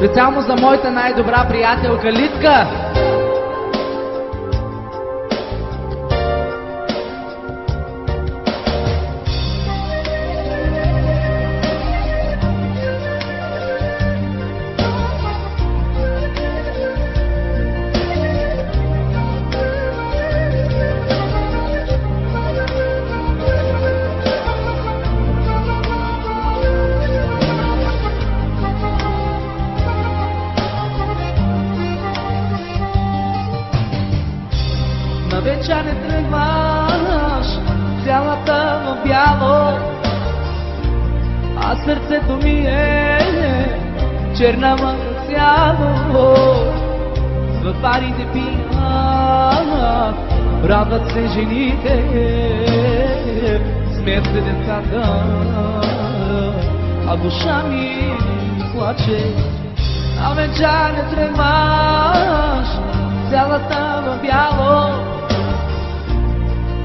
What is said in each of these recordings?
Специално за моята най-добра приятелка Литка. На вечер не тръгваш, цялата в бяло, а сърцето ми е черна мъка цяло. В барите пият, радват се жените, смеят се децата, а душа ми плаче. На вечер не тръгваш, цялата в бяло,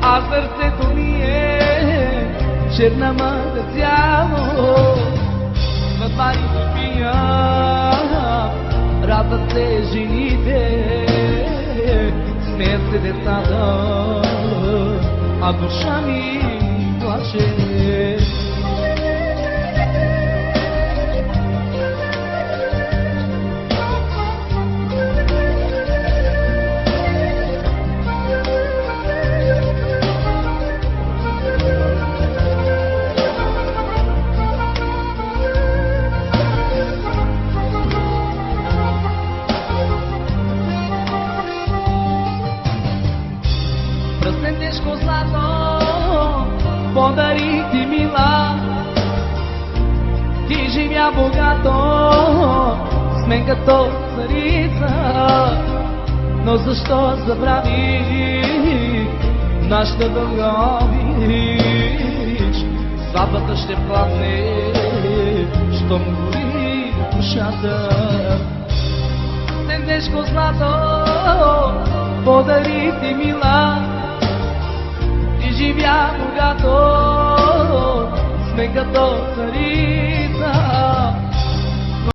а сърцето ми е черна мъка цяло. В барите пият, радват се жените, смеят се децата, а душа ми плаче. Тежко злато подари ти, мила, ти живя богато, с мен като царица. Но защо забравиш нашата дълга обич? Сватбата ще плакне, щом гори душата. Тежко злато подари ти, мила, живя богато, с мен като цари.